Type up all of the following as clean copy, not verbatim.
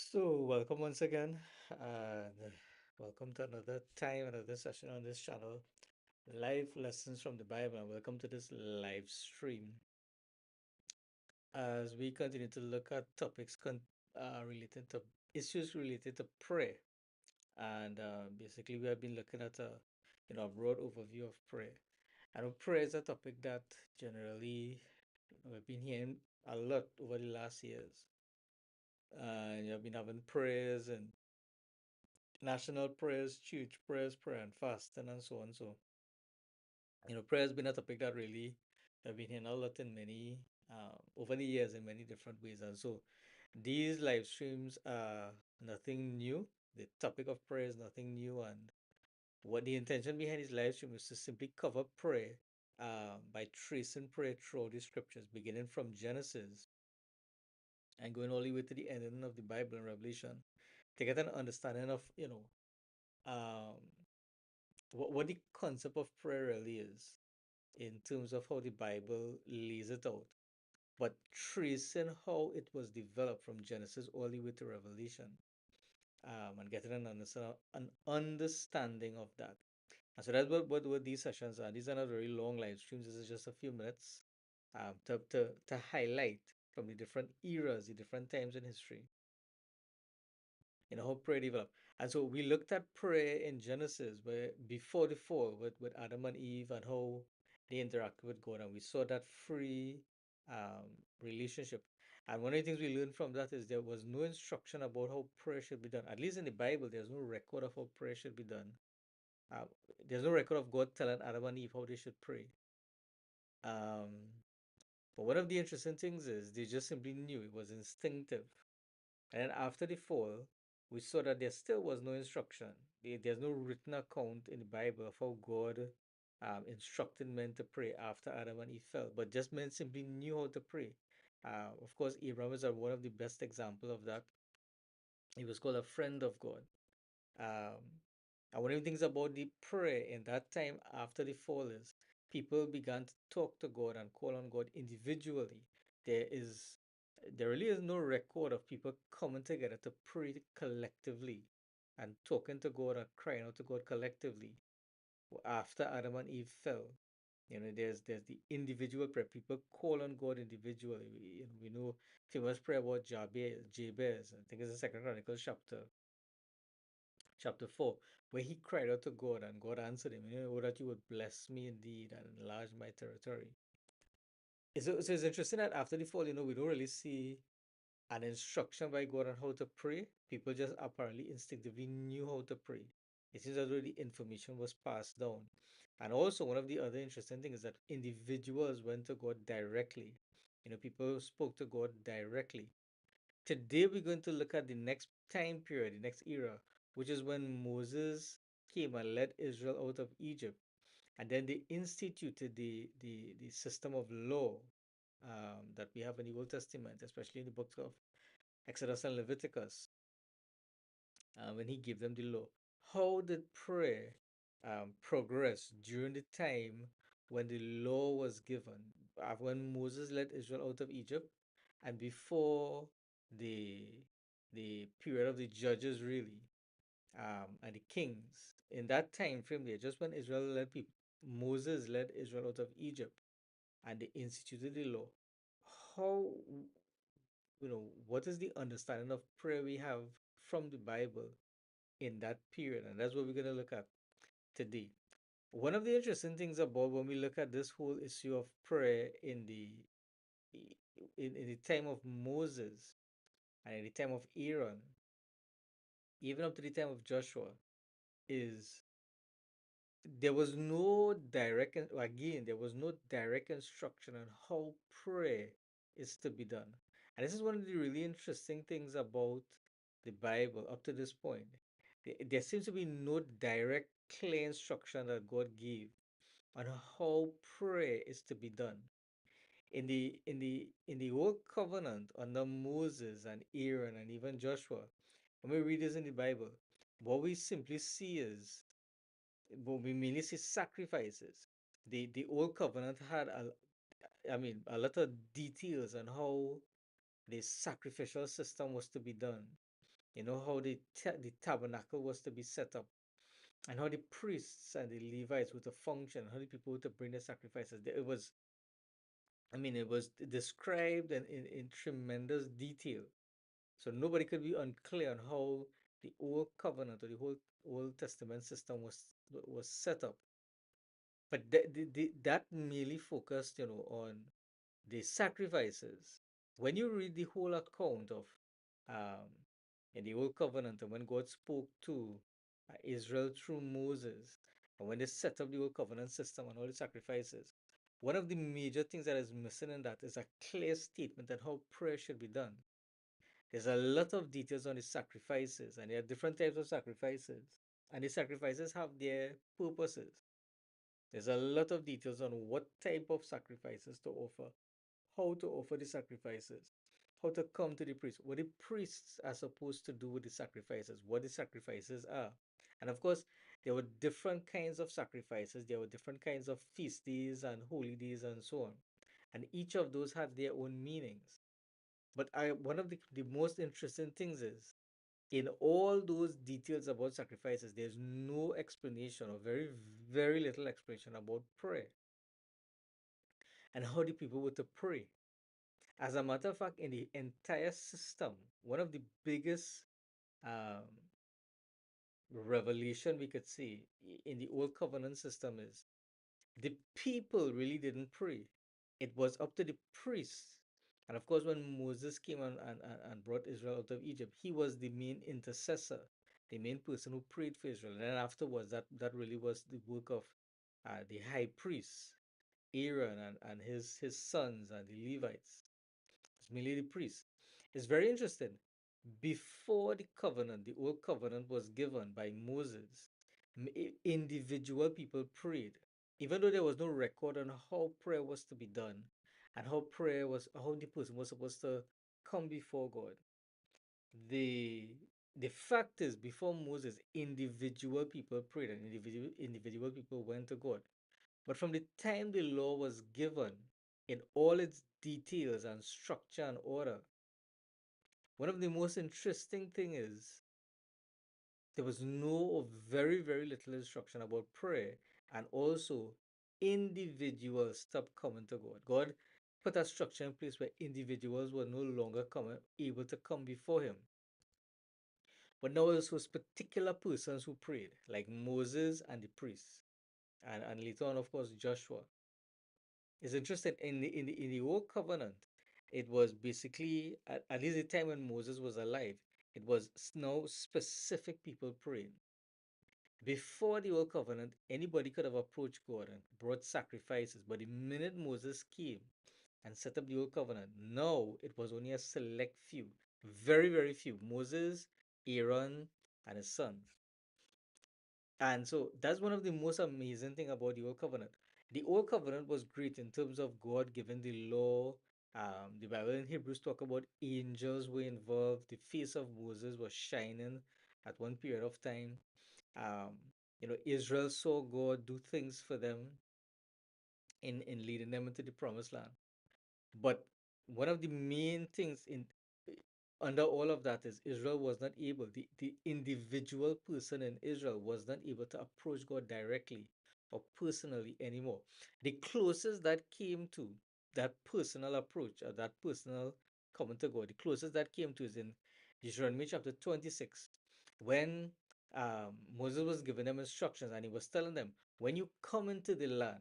So, welcome once again, and welcome to another time, another session on this channel, Live Lessons from the Bible, and welcome to this live stream as we continue to look at related to issues related to prayer. And basically, we have been looking at a broad overview of prayer. I know prayer is a topic that generally we've been hearing a lot over the last years. And you've been having prayers and national prayers, church prayers, prayer and fasting, and so on. So, prayer has been a topic that really I've been hearing a lot in many over the years in many different ways. And so, these live streams are nothing new. The topic of prayer is nothing new, and what the intention behind this live stream is to simply cover prayer by tracing prayer throughout the scriptures, beginning from Genesis and going all the way to the ending of the Bible and Revelation, to get an understanding of um, what the concept of prayer really is in terms of how the Bible lays it out, but tracing how it was developed from Genesis all the way to Revelation, and getting an understanding of that. And so that's what these sessions are. These are not very long live streams. This is just a few minutes to highlight from the different eras, the different times in history, how prayer developed. And so we looked at prayer in Genesis, where before the fall, with Adam and Eve and how they interacted with God, and we saw that free um, relationship. And one of the things we learned from that is there was no instruction about how prayer should be done. At least in the Bible, there's no record of how prayer should be done. Uh, there's no record of God telling Adam and Eve how they should pray. Um, but one of the interesting things is they just simply knew it was instinctive. And then after the fall, we saw that there still was no instruction. There's no written account in the Bible of how God instructed men to pray after Adam and Eve fell, but just men simply knew how to pray. Of course, Abraham is one of the best example of that. He was called a friend of God. Um, and one of the things about the prayer in that time after the fall is people began to talk to God and call on God individually. There is there really is no record of people coming together to pray collectively and talking to God and crying out to God collectively after Adam and Eve fell. There's the individual prayer. People call on God individually. We know famous prayer about Jabez. I think it's the Second Chronicles chapter 4, where he cried out to God and God answered him, "Oh, that you would bless me indeed and enlarge my territory." So it's interesting that after the fall, we don't really see an instruction by God on how to pray. People just apparently instinctively knew how to pray. It seems as though the information was passed down. And also, one of the other interesting things is that individuals went to God directly. People spoke to God directly. Today, we're going to look at the next time period, the next era, which is when Moses came and led Israel out of Egypt. And then they instituted the system of law that we have in the Old Testament, especially in the books of Exodus and Leviticus, when he gave them the law. How did prayer progress during the time when the law was given, when Moses led Israel out of Egypt, and before the the period of the judges, really, and the kings? In that time frame there, just when Moses led Israel out of Egypt, and they instituted the law. How what is the understanding of prayer we have from the Bible in that period? And that's what we're going to look at today. One of the interesting things about when we look at this whole issue of prayer in the time of Moses and in the time of Aaron, even up to the time of Joshua, is there was no direct instruction on how prayer is to be done. And this is one of the really interesting things about the Bible up to this point. There seems to be no direct, clear instruction that God gave on how prayer is to be done. In the old covenant under Moses and Aaron and even Joshua, when we read this in the Bible, what we simply see is, but we mainly see sacrifices. The old covenant had a lot of details on how the sacrificial system was to be done. You know how the tabernacle was to be set up, and how the priests and the Levites were to function, how the people were to bring their sacrifices. It was, I mean, it was described in tremendous detail. So nobody could be unclear on how the old covenant or the whole Old Testament system was set up. But that merely focused, on the sacrifices. When you read the whole account of um, in the Old Covenant, and when God spoke to Israel through Moses, and when they set up the Old Covenant system and all the sacrifices, one of the major things that is missing in that is a clear statement on how prayer should be done. There's a lot of details on the sacrifices, and there are different types of sacrifices, and the sacrifices have their purposes. There's a lot of details on what type of sacrifices to offer, how to offer the sacrifices, how to come to the priest, what the priests are supposed to do with the sacrifices, what the sacrifices are. And of course, there were different kinds of sacrifices, there were different kinds of feast days and holy days and so on. And each of those had their own meanings. But one of the most interesting things is in all those details about sacrifices, there's no explanation or very, very little explanation about prayer and how the people were to pray. As a matter of fact, in the entire system, one of the biggest um, revelation we could see in the old covenant system is the people really didn't pray. It was up to the priests. And of course, when Moses came and brought Israel out of Egypt, he was the main intercessor, the main person who prayed for Israel. And then afterwards, that really was the work of the high priest, Aaron, and his sons and the Levites. It's mainly the priests. It's very interesting. Before the covenant, the old covenant was given by Moses, individual people prayed. Even though there was no record on how prayer was to be done and how the person was supposed to come before God. The the fact is, before Moses, individual people prayed and individual people went to God. But from the time the law was given in all its details and structure and order, one of the most interesting thing is there was no or very, very little instruction about prayer, and also individuals stopped coming to God. God put a structure in place where individuals were no longer able to come before him. But now it was particular persons who prayed, like Moses and the priests, and later on, of course, Joshua. It's interesting in the old covenant, it was basically at least the time when Moses was alive, it was now specific people praying. Before the old covenant, anybody could have approached God and brought sacrifices, but the minute Moses came and set up the old covenant, now it was only a select few, very, very few. Moses, Aaron, and his sons. And so that's one of the most amazing thing about the Old Covenant. The Old Covenant was great in terms of God giving the law. The Bible in Hebrews talk about angels were involved. The face of Moses was shining at one period of time. Um, Israel saw God do things for them in leading them into the promised land. But one of the main things in under all of that is Israel was not able, the individual person in Israel was not able to approach God directly or personally anymore. The closest that came to that personal approach or that personal coming to God, the closest that came to is in Deuteronomy chapter 26, when Moses was giving them instructions and he was telling them, when you come into the land,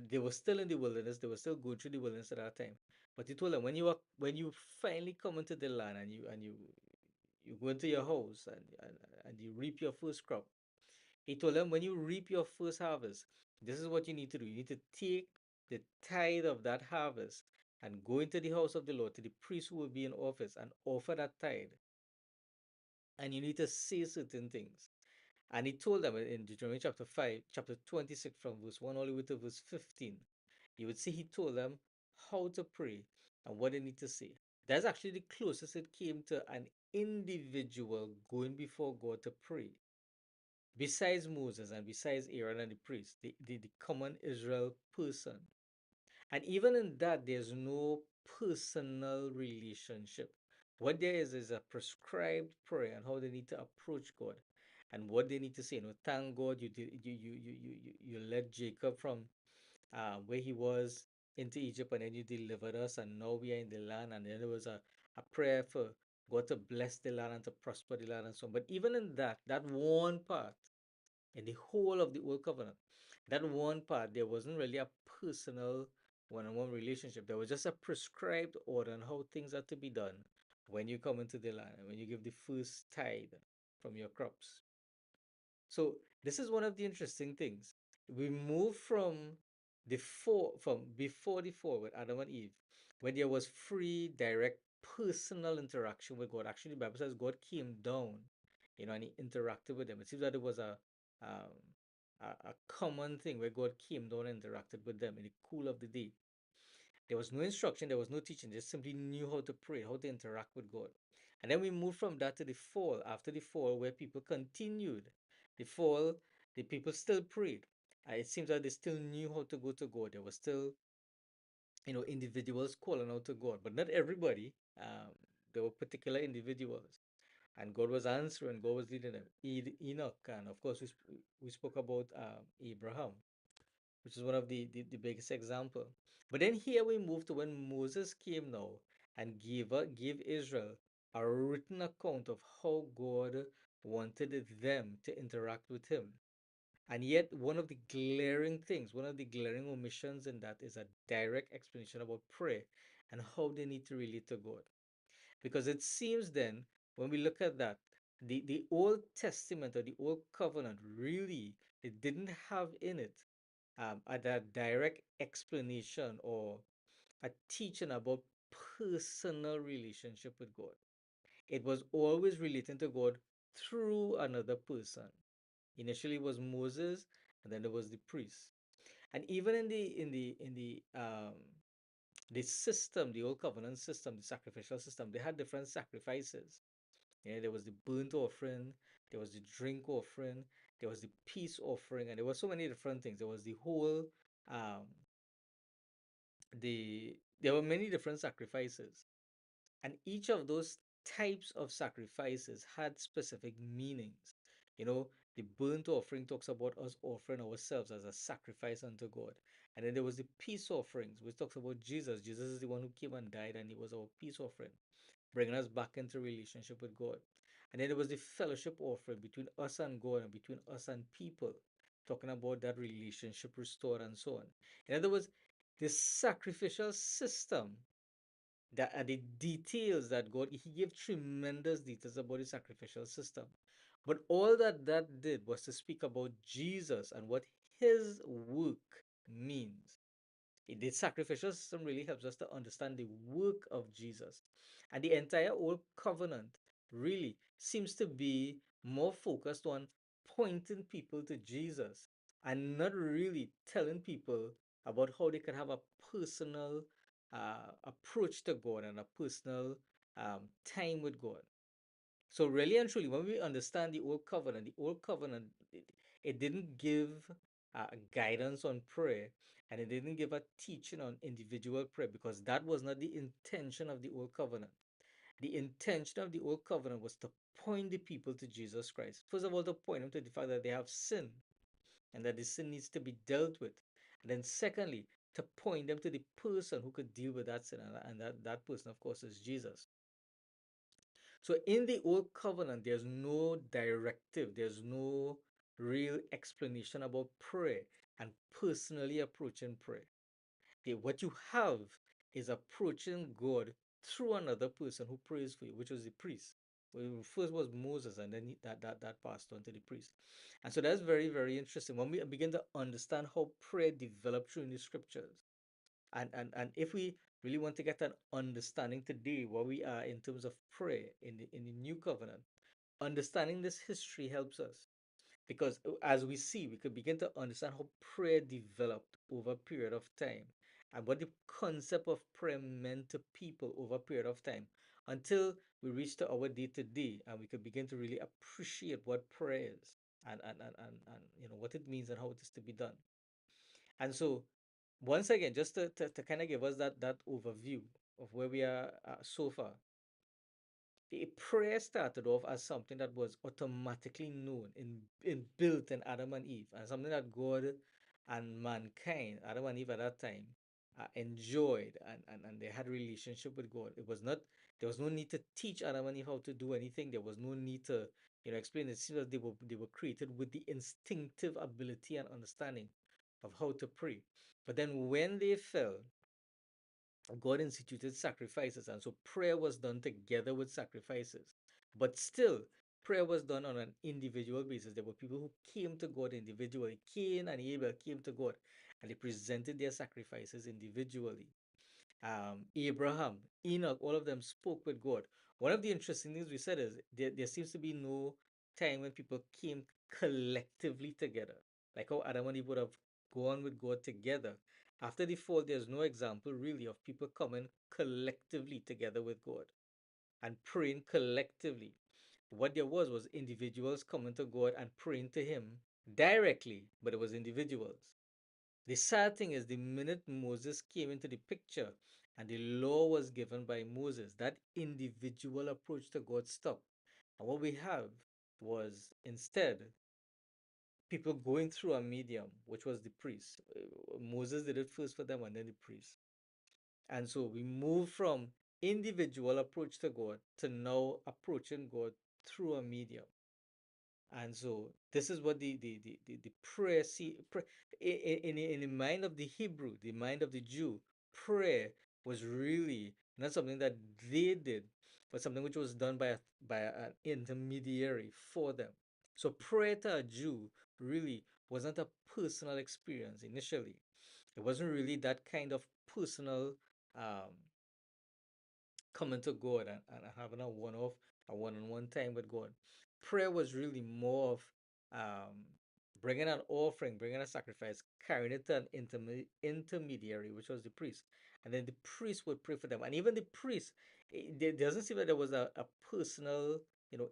they were still in the wilderness. They were still going through the wilderness at that time. But he told them when you finally come into the land and you go into your house and you reap your first crop. He told them when you reap your first harvest, this is what you need to do. You need to take the tithe of that harvest and go into the house of the Lord to the priest who will be in office and offer that tithe. And you need to say certain things. And he told them in Deuteronomy chapter 5, chapter 26, from verse 1 all the way to verse 15, you would see he told them how to pray and what they need to say. That's actually the closest it came to an individual going before God to pray. Besides Moses and besides Aaron and the priest, the common Israel person. And even in that, there's no personal relationship. What there is a prescribed prayer and how they need to approach God and what they need to say. Thank God you led Jacob from where he was into Egypt, and then you delivered us, and now we are in the land. And then there was a prayer for God to bless the land and to prosper the land and so on. But even in that one part, in the whole of the old covenant, that one part, there wasn't really a personal one-on-one relationship. There was just a prescribed order on how things are to be done when you come into the land and when you give the first tithe from your crops. So this is one of the interesting things. We move from before the fall with Adam and Eve, when there was free, direct, personal interaction with God. Actually, the Bible says God came down, and he interacted with them. It seems that it was um, a common thing where God came down and interacted with them in the cool of the day. There was no instruction, there was no teaching. They just simply knew how to pray, how to interact with God. And then we moved from that to the fall. After the fall, where people continued. The fall, the people still prayed. It seems that they still knew how to go to God. There was still, individuals calling out to God, but not everybody. There were particular individuals, and God was answering. God was leading them. Enoch, and of course, we spoke about Abraham, which is one of the biggest example. But then here we move to when Moses came now and gave Israel a written account of how God wanted them to interact with him. And yet one of the glaring things, one of the glaring omissions in that is a direct explanation about prayer and how they need to relate to God. Because it seems then, when we look at that, the Old Testament or the Old Covenant really, it didn't have in it a direct explanation or a teaching about personal relationship with God. It was always relating to God through another person. Initially it was Moses, and then there was the priest. And even in the system, the old covenant system, the sacrificial system, they had different sacrifices. Yeah, there was the burnt offering, there was the drink offering, there was the peace offering, and there were so many different things. There was the whole um, there were many different sacrifices, and each of those types of sacrifices had specific meanings. The burnt offering talks about us offering ourselves as a sacrifice unto God. And then there was the peace offerings, which talks about Jesus. Jesus is the one who came and died, and he was our peace offering, bringing us back into relationship with God. And then there was the fellowship offering between us and God and between us and people, talking about that relationship restored and so on. In other words, the sacrificial system, that are the details that God, He gave tremendous details about the sacrificial system. But all that did was to speak about Jesus and what His work means. The sacrificial system really helps us to understand the work of Jesus. And the entire Old Covenant really seems to be more focused on pointing people to Jesus and not really telling people about how they can have a personal approach to God and a personal time with God. So really and truly, when we understand the Old Covenant, it didn't give guidance on prayer, and it didn't give a teaching on individual prayer, because that was not the intention of the Old Covenant. The intention of the Old Covenant was to point the people to Jesus Christ. First of all, to point them to the fact that they have sin and that the sin needs to be dealt with. And then secondly, to point them to the person who could deal with that sin, and that person, of course, is Jesus. So in the old covenant, there's no directive, there's no real explanation about prayer and personally approaching prayer. What you have is approaching God through another person who prays for you, which was the priest. Well, first was Moses, and then that passed on to the priest. And so that's very, very interesting when we begin to understand how prayer developed through in the scriptures. And if we really want to get an understanding today where we are in terms of prayer in the new covenant, understanding this history helps us, because as we see, we could begin to understand how prayer developed over a period of time and what the concept of prayer meant to people over a period of time, until we reach to our day to day, and we could begin to really appreciate what prayer is, and what it means and how it is to be done. And so, once again, just to kind of give us that overview of where we are so far, the prayer started off as something that was automatically known in built in Adam and Eve, and something that God and mankind, Adam and Eve at that time, enjoyed, and they had a relationship with God. It was not There was no need to teach Adam and Eve how to do anything. There was no need to explain. It seems that they were created with the instinctive ability and understanding of how to pray. But then when they fell, God instituted sacrifices, and so prayer was done together with sacrifices. But still, prayer was done on an individual basis. There were people who came to God individually. Cain and Abel came to God, and they presented their sacrifices individually. Abraham, Enoch, all of them spoke with God. One of the interesting things we said is there seems to be no time when people came collectively together, like how Adam and Eve would have gone with God together. After the fall, there's no example really of people coming collectively together with God and praying collectively. What there was individuals coming to God and praying to Him directly, but it was individuals. The sad thing is, the minute Moses came into the picture and the law was given by Moses, that individual approach to God stopped. And what we have was instead people going through a medium, which was the priest. Moses did it first for them and then the priest. And so we move from individual approach to God to now approaching God through a medium. And so this is what the prayer see in the mind of the Hebrew, the mind of the Jew, prayer was really not something that they did, but something which was done by an intermediary for them. So prayer to a Jew really wasn't a personal experience initially. It wasn't really that kind of personal um, coming to God and having a one-on-one time with God. Prayer was really more of um, bringing an offering, bringing a sacrifice, carrying it to an intermediary, which was the priest. And then the priest would pray for them. And even the priest, it doesn't seem that there was a personal,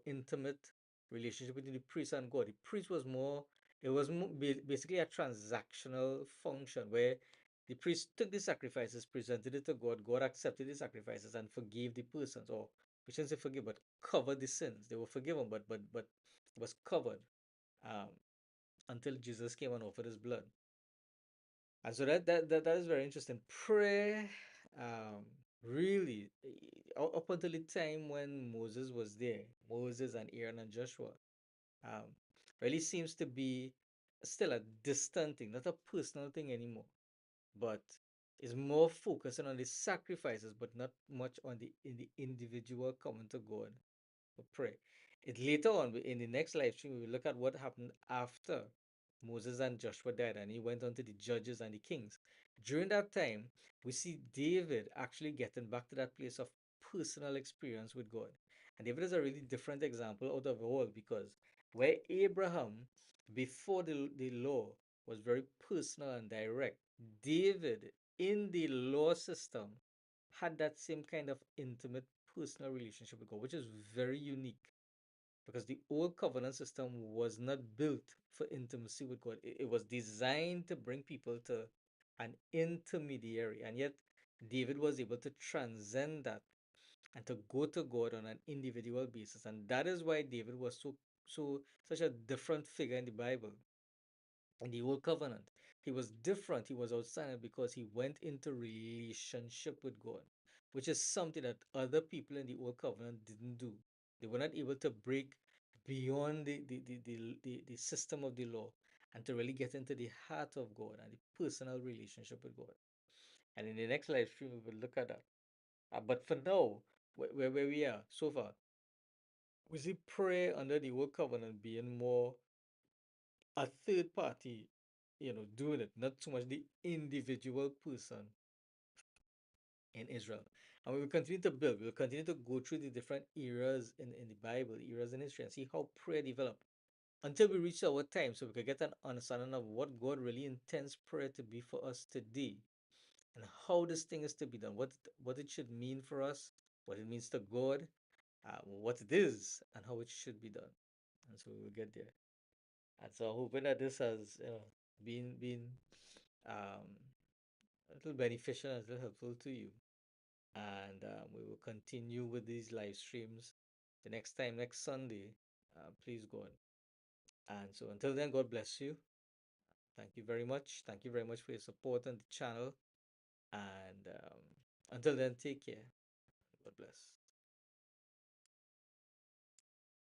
intimate relationship between the priest and God. The priest was more, it was basically a transactional function where the priest took the sacrifices, presented it to God. God accepted the sacrifices and forgave the persons, or we shouldn't say forgive, but covered the sins. They were forgiven, but it was covered um, until Jesus came and offered His blood. And so that is very interesting. Prayer, um, really, up until the time when Moses was there, Moses and Aaron and Joshua, um, really seems to be still a distant thing, not a personal thing anymore, but is more focusing on the sacrifices, but not much on the individual coming to God for prayer. It later on in the next live stream, we will look at what happened after Moses and Joshua died, and he went on to the judges and the kings. During that time, we see David actually getting back to that place of personal experience with God. And David is a really different example out of all, because where Abraham, before the law, was very personal and direct, David in the law system had that same kind of intimate personal relationship with God, which is very unique, because the old covenant system was not built for intimacy with God. It was designed to bring people to an intermediary, and yet David was able to transcend that and to go to God on an individual basis, and that is why David was such a different figure in the Bible. In the old covenant, he was different, he was outstanding because he went into relationship with God, which is something that other people in the old covenant didn't do. They were not able to break beyond the system of the law and to really get into the heart of God and the personal relationship with God. And in the next live stream, we will look at that. But for now, where we are so far, we see prayer under the old covenant being more a third party, doing it, not so much the individual person in Israel. And we will continue to build, we will continue to go through the different eras in the Bible, eras in history, and see how prayer developed until we reach our time, so we can get an understanding of what God really intends prayer to be for us today, and how this thing is to be done, what it should mean for us, what it means to God, what it is, and how it should be done. And so we will get there. And so I'm hoping that this has been um, a little beneficial and a little helpful to you. And we will continue with these live streams the next time, next Sunday, please God. And so until then, God bless you. Thank you very much. Thank you very much for your support on the channel. And until then, take care. God bless.